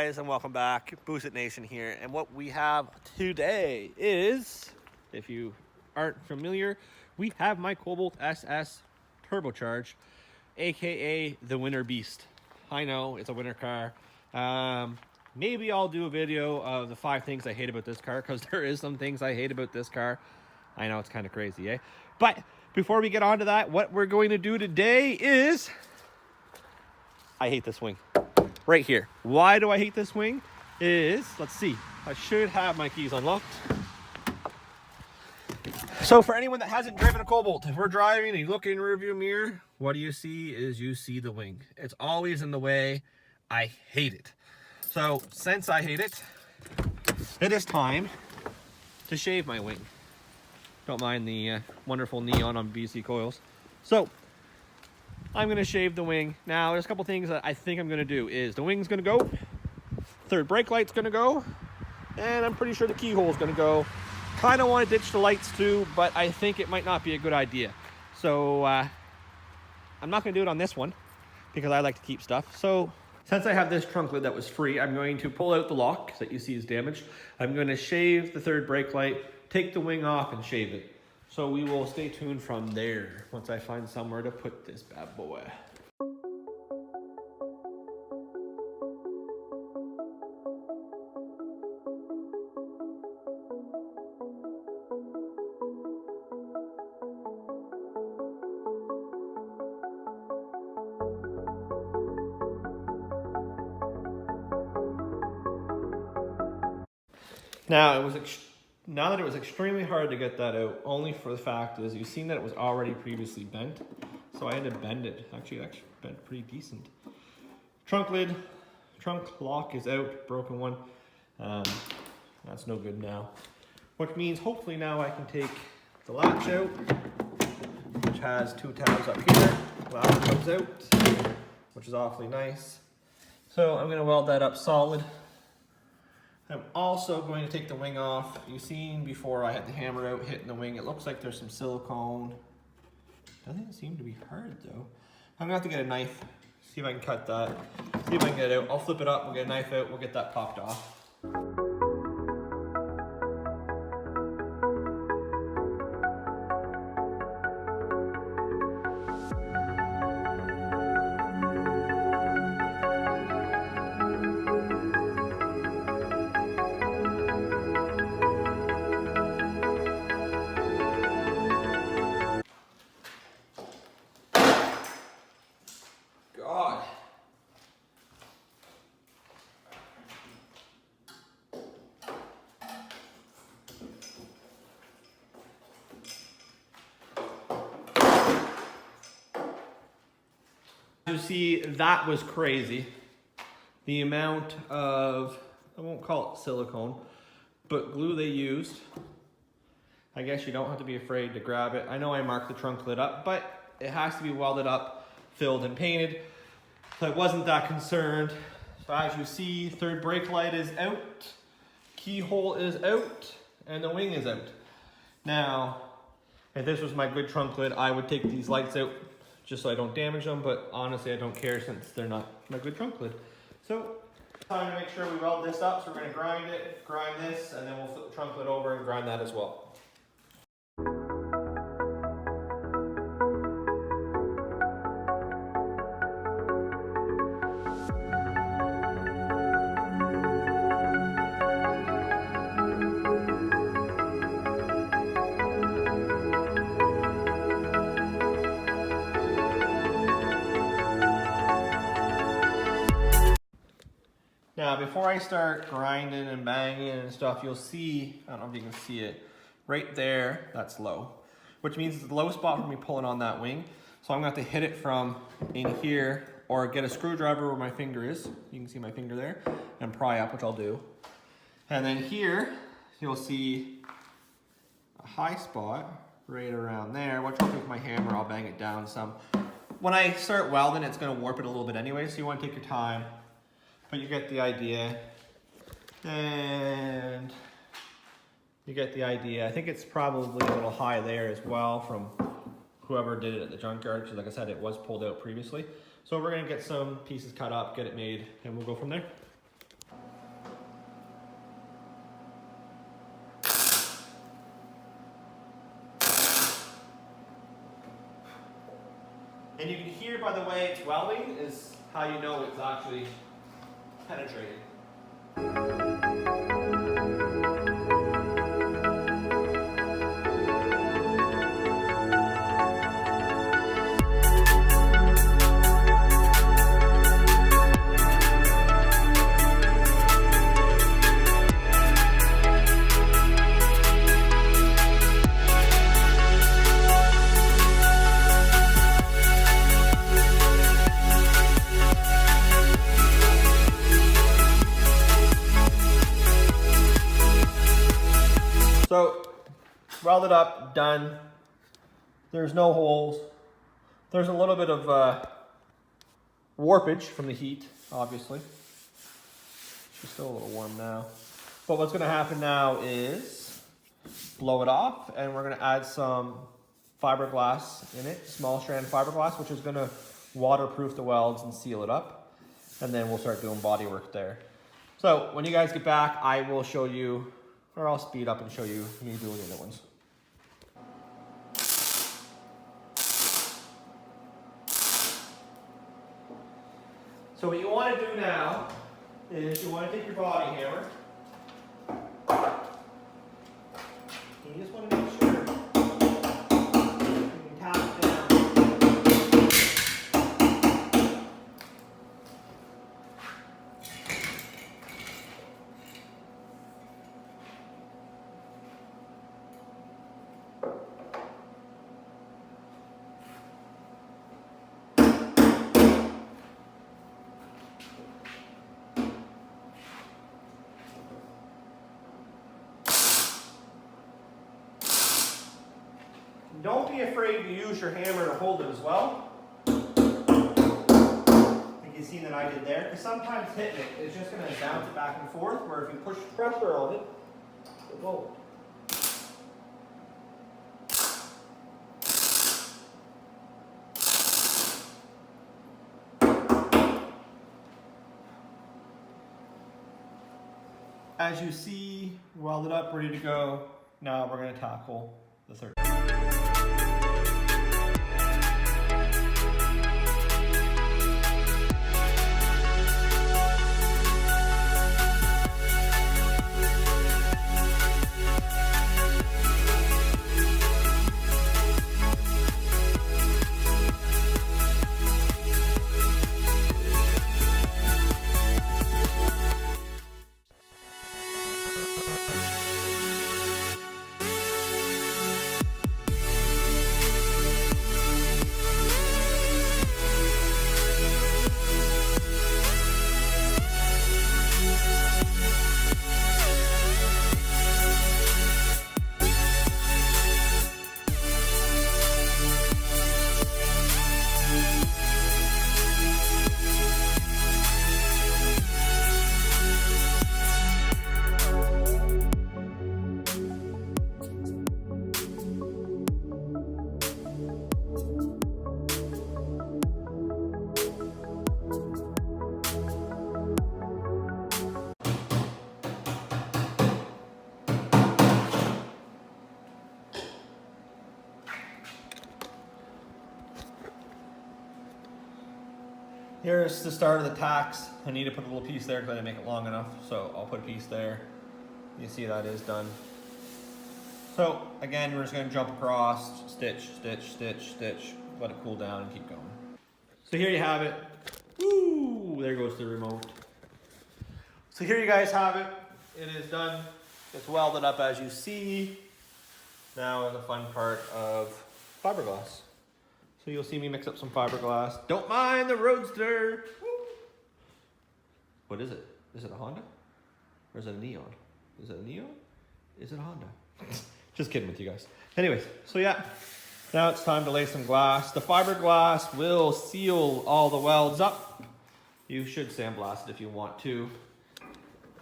Guys, and welcome back. Boost It Nation here, and what we have today is, if you aren't familiar, we have my Cobalt SS turbocharged, aka the Winter Beast. I know it's a winter car. Maybe I'll do a video of the 5 things I hate about this car, because there is some things I hate about this car. I know it's kind of crazy, eh? But before we get on to that, what we're going to do today is, I hate this wing. Right here. Why do I hate this wing? Is, let's see, I should have my keys unlocked. So for anyone that hasn't driven a Cobalt, if we're driving and you look in the rearview mirror, what do you see? Is you see the wing. It's always in the way. I hate it. So since I hate it, it is time to shave my wing. Don't mind the wonderful neon on BC coils. So I'm going to shave the wing. Now, there's a couple things that I think I'm going to do. Is the wing's going to go, third brake light's going to go, and I'm pretty sure the keyhole's going to go. Kind of want to ditch the lights too, but I think it might not be a good idea. So I'm not going to do it on this one because I like to keep stuff. So since I have this trunk lid that was free, I'm going to pull out the lock that you see is damaged. I'm going to shave the third brake light, take the wing off, and shave it. So we will stay tuned from there once I find somewhere to put this bad boy. Now that it was extremely hard to get that out, only for the fact is you've seen that it was already previously bent. So I had to bend it. Actually bent pretty decent. Trunk lid, trunk lock is out, broken one. That's no good now. Which means hopefully now I can take the latch out, which has 2 tabs up here. Latch comes out, which is awfully nice. So I'm gonna weld that up solid. I'm also going to take the wing off. You've seen before I had the hammer out hitting the wing. It looks like there's some silicone. Doesn't seem to be hard though. I'm gonna have to get a knife, see if I can cut that, see if I can get it out. I'll flip it up, we'll get a knife out, we'll get that popped off. God. You see, that was crazy. The amount of, I won't call it silicone, but glue they used. I guess you don't have to be afraid to grab it. I know I marked the trunk lid up, but it has to be welded up, filled and painted. So I wasn't that concerned. So as you see, third brake light is out, keyhole is out, and the wing is out. Now, if this was my good trunk lid, I would take these lights out just so I don't damage them, but honestly I don't care since they're not my good trunk lid. So, time to make sure we weld this up, so we're gonna grind this, and then we'll flip the trunk lid over and grind that as well. Now, before I start grinding and banging and stuff, you'll see, I don't know if you can see it, right there, that's low. Which means it's the low spot for me pulling on that wing. So I'm gonna have to hit it from in here, or get a screwdriver where my finger is. You can see my finger there, and pry up, which I'll do. And then here, you'll see a high spot right around there, which I'll take my hammer, I'll bang it down some. When I start welding, it's gonna warp it a little bit anyway, so you wanna take your time. But you get the idea, and you get the idea. I think it's probably a little high there as well from whoever did it at the junkyard, because like I said, it was pulled out previously. So we're gonna get some pieces cut up, get it made, and we'll go from there. And you can hear by the way it's welding is how you know it's actually penetrating. So, welded up, done. There's no holes. There's a little bit of warpage from the heat, obviously. She's still a little warm now. But what's gonna happen now is blow it off, and we're gonna add some fiberglass in it, small strand fiberglass, which is gonna waterproof the welds and seal it up. And then we'll start doing body work there. So when you guys get back, I will show you, or I'll speed up and show you me doing the other ones. So what you want to do now is you want to take your body hammer. And you just want to make sure you can tap it down. Don't be afraid to use your hammer to hold it as well. Like you've seen that I did there. Because sometimes hitting it is just going to bounce it back and forth, where if you push pressure on it, it won't. As you see, welded up, ready to go. Now we're going to tackle the third. Here's the start of the tacks. I need to put a little piece there because I didn't make it long enough, so I'll put a piece there. You see that is done. So again, we're just going to jump across, stitch, stitch, stitch, stitch, let it cool down and keep going. So here you have it. Woo! There goes the remote. So here you guys have it. It is done. It's welded up as you see. Now the fun part of fiberglass. So you'll see me mix up some fiberglass. Don't mind the Roadster. Woo. What is it? Is it a Honda? Or is it a Neon? Is it a Neon? Is it a Honda? Just kidding with you guys. Anyways, so yeah, now it's time to lay some glass. The fiberglass will seal all the welds up. You should sandblast it if you want to.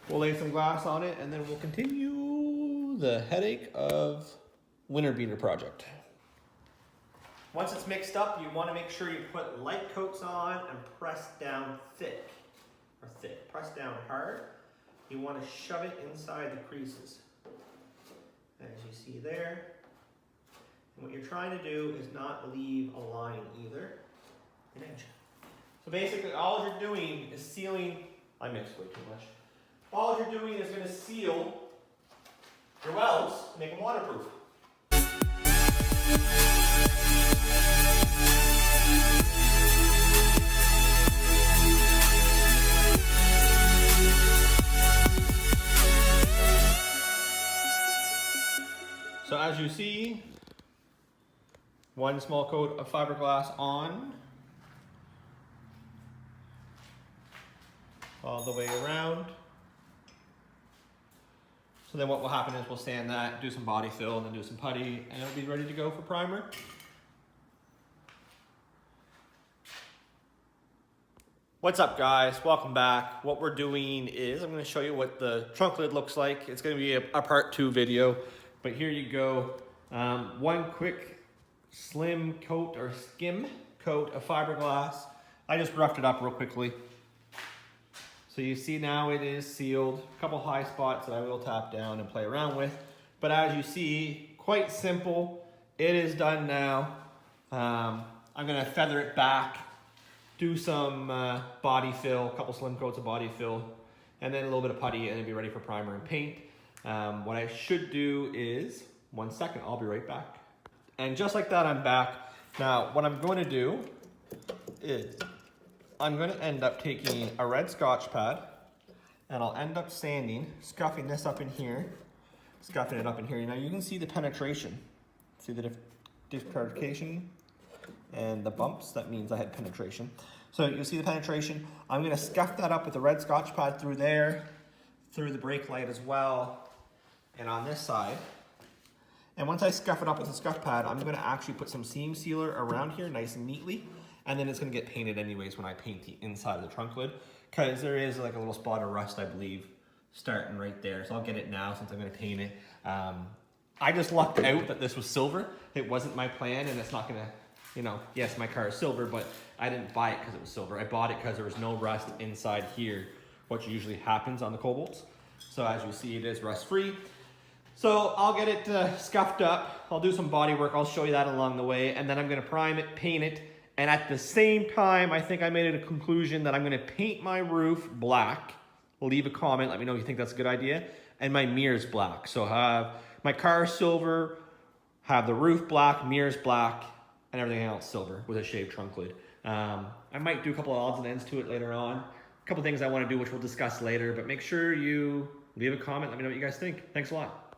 We'll lay some glass on it and then we'll continue the headache of winter beater project. Once it's mixed up, you want to make sure you put light coats on and press down thick. Or thick. Press down hard. You want to shove it inside the creases. As you see there. And what you're trying to do is not leave a line either. an inch. So basically all you're doing is sealing, I mixed way too much. All you're doing is going to seal your welds to make them waterproof. So as you see, one small coat of fiberglass on, all the way around. So then what will happen is we'll sand that, do some body fill, and then do some putty, and it'll be ready to go for primer. What's up, guys? Welcome back. What we're doing is I'm going to show you what the trunk lid looks like. It's going to be a part 2 video, but here you go. One quick slim coat or skim coat of fiberglass. I just roughed it up real quickly. So you see now it is sealed. A couple high spots that I will tap down and play around with. But as you see, quite simple. It is done now. I'm going to feather it back, do some body fill, a couple slim coats of body fill, and then a little bit of putty, and it'll be ready for primer and paint. What I should do is, 1 second, I'll be right back. And just like that, I'm back. Now, what I'm going to do is I'm going to end up taking a red Scotch pad, and I'll end up sanding, scuffing this up in here, scuffing it up in here. Now you can see the penetration. See the discoloration and the bumps? That means I had penetration. So you see the penetration. I'm going to scuff that up with the red Scotch pad through there, through the brake light as well, and on this side. And once I scuff it up with the scuff pad, I'm going to actually put some seam sealer around here nice and neatly. And then it's going to get painted anyways when I paint the inside of the trunk lid, because there is like a little spot of rust, I believe, starting right there. So I'll get it now since I'm going to paint it. I just lucked out that this was silver. It wasn't my plan, and it's not going to, you know, yes, my car is silver, but I didn't buy it because it was silver. I bought it because there was no rust inside here, which usually happens on the Cobalts. So as you see, it is rust-free. So I'll get it scuffed up. I'll do some body work. I'll show you that along the way. And then I'm going to prime it, paint it. And at the same time, I think I made it a conclusion that I'm going to paint my roof black. Leave a comment. Let me know if you think that's a good idea. And my mirrors black. So have my car silver, have the roof black, mirrors black, and everything else silver with a shaved trunk lid. I might do a couple of odds and ends to it later on. A couple things I want to do, which we'll discuss later. But make sure you leave a comment. Let me know what you guys think. Thanks a lot.